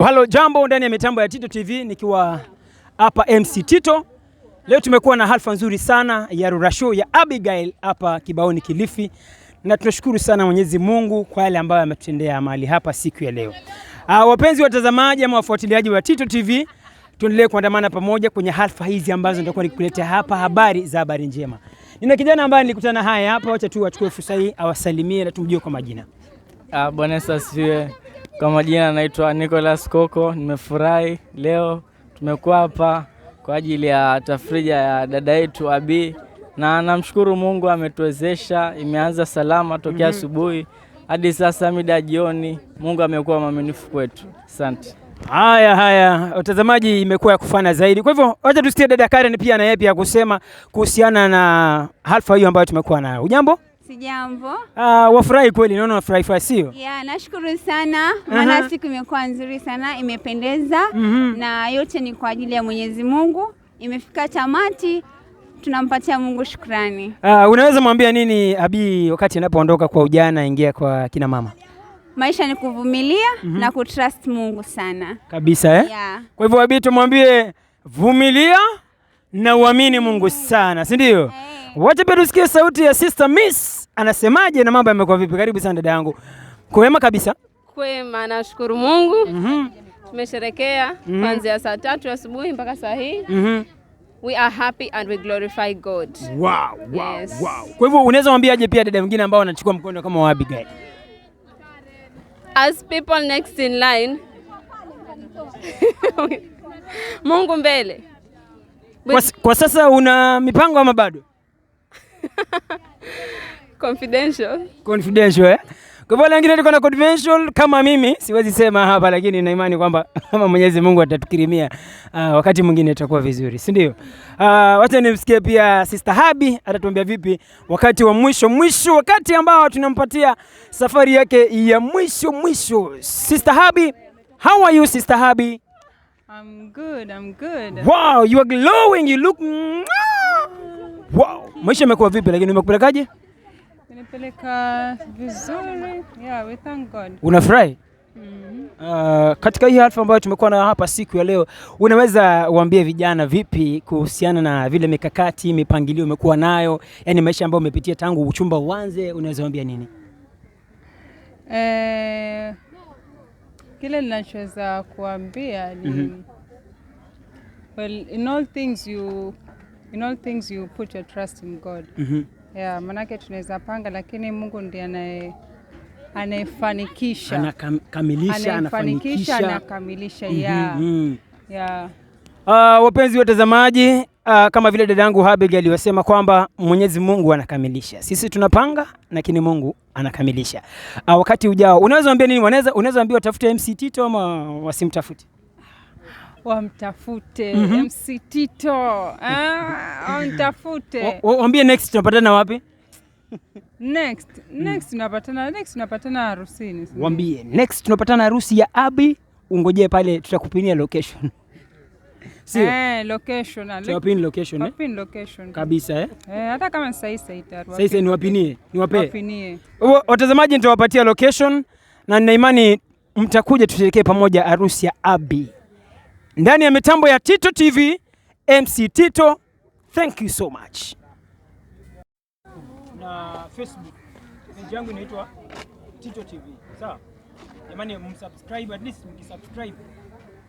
Halo jambo ndani ya mitambo ya Tito TV nikiwa hapa MC Tito. Leo tumekuwa na halfa nzuri sana ya Rura Show ya Abigail hapa Kibaoni Kilifi. Na tunashukuru sana Mwenyezi Mungu kwa yale ambayo ametutendea mahali hapa siku ya leo. Wapenzi watazamaji ama wafuatiliaji wa Tito TV, tuendelee kuandamana pamoja kwenye halfa hizi ambazo nitakuwa nikuletea hapa habari za habari njema. Nina kijana ambaye nilikutana haya hapa, wacha tu achukue fursa hii awasalimie na tumjue kwa majina. Bwana Yesu asifiwe. Kwa majina naitwa Nicholas Koko. Nimefurahi leo tumekuwa hapa kwa ajili ya tafrija ya dada yetu Abi, na namshukuru Mungu ametuwezesha, imeanza salama tokea asubuhi hadi sasa mida jioni. Mungu amekuwa mwaminifu kwetu. Asante. Haya, watazamaji, imekuwa ya kufana zaidi. Kwa hivyo wacha tusikie dada Karen pia na yeye pia kusema kuhusiana na halfa hiyo ambayo tumekuwa nayo. Ujambo? Sijambo. Wafurahi kweli, naona wafurahi sio? Yeah, nashukuru sana. Maana siku imekuwa nzuri sana, imependeza. Na yote ni kwa ajili ya Mwenyezi Mungu. Imefika tamati, tunampatia Mungu shukrani. Unaweza mwambia nini Abi wakati anapoondoka kwa ujana ingia kwa kina mama? Maisha ni kuvumilia na kutrust Mungu sana. Kabisa Yeah. Kwa hivyo Abi tumwambie vumilia na uamini Mungu sana, si ndio? Wacha pia tusikie sauti ya Sister Miss anasemaje na mambo yamekuwa vipi. Karibu sana dada yangu. Kwema kabisa? Kwema, nashukuru Mungu. Tumesherekea kuanzia saa 3 asubuhi mpaka saa hii. We are happy and we glorify God. Wow. Kwa hivyo unaweza mwambiaje pia dada mwingine ambao anachukua mkondo kama wa Abigail? As people next in line. Mungu mbele. Kwa sasa una mipango ama bado? Confidential. Kwa wale wengine tuko na confidential kama mimi siwezi sema hapa, lakini na imani kwamba kama Mwenyezi Mungu atatukirimia wakati mwingine itakuwa vizuri, si ndio? Wacha nimsikie pia Sister Habi atatuambia vipi wakati wa mwisho, wakati ambao tunampatia safari yake ya mwisho. Sister Habi, how are you Sister Habi? I'm good. Wow, you are glowing, you look wow. Maisha yamekuwa vipi lakini umekupelekaje? Nimepeleka vizuri. Yeah, we thank God. Unafurahi? Katika hii halfa ambayo tumekuwa na hapa siku ya leo, unaweza uambie vijana vipi kuhusiana na vile mikakati, mipangilio umekuwa nayo, yani maisha ambayo umepitia tangu uchumba uanze, unaweza uambia nini? Kile ninachoweza kuambia ni well, in all things you put your trust in God. Yeah, manake tunaweza panga lakini Mungu ndiye anayefanikisha. Anakamilisha. Yeah. Wapenzi watazamaji, kama vile dadangu Abigail aliyosema kwamba Mwenyezi Mungu anakamilisha. Sisi tunapanga lakini Mungu anakamilisha. Wakati ujao unaweza ambia nini? Unaweza ambia watafute MC Tito ama wasimtafute? Wamtafute MC Tito. Wamtafute. Waambie next tunapatana wapi? Next tunapatana harusini. Waambie next tunapatana harusi ya Abi, ungojee pale tutakupinia location. Sio? Location. Tuwapini location Wapini location. Kabisa hata kama sasa itaruhusu. Sasa niwapinie. Wapinie. Watazamaji nitawapatia location na nina imani mtakuja tusherekee pamoja harusi ya Abi. Ndani ya mitambo ya Tito TV, MC Tito. Thank you so much. Na Facebook page yangu inaitwa Tito TV. Sawa? Jamani msubscribe, at least mkisubscribe.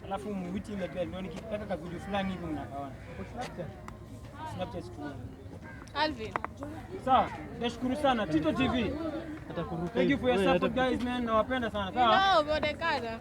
Alafu mwiti ile bell ndio nikipata ka video fulani hivi mnakaona. Snapchat tu. Alvin. Sawa, nashukuru sana Tito TV. Thank you for your support guys man, nawapenda sana. Sawa? Umeonekana.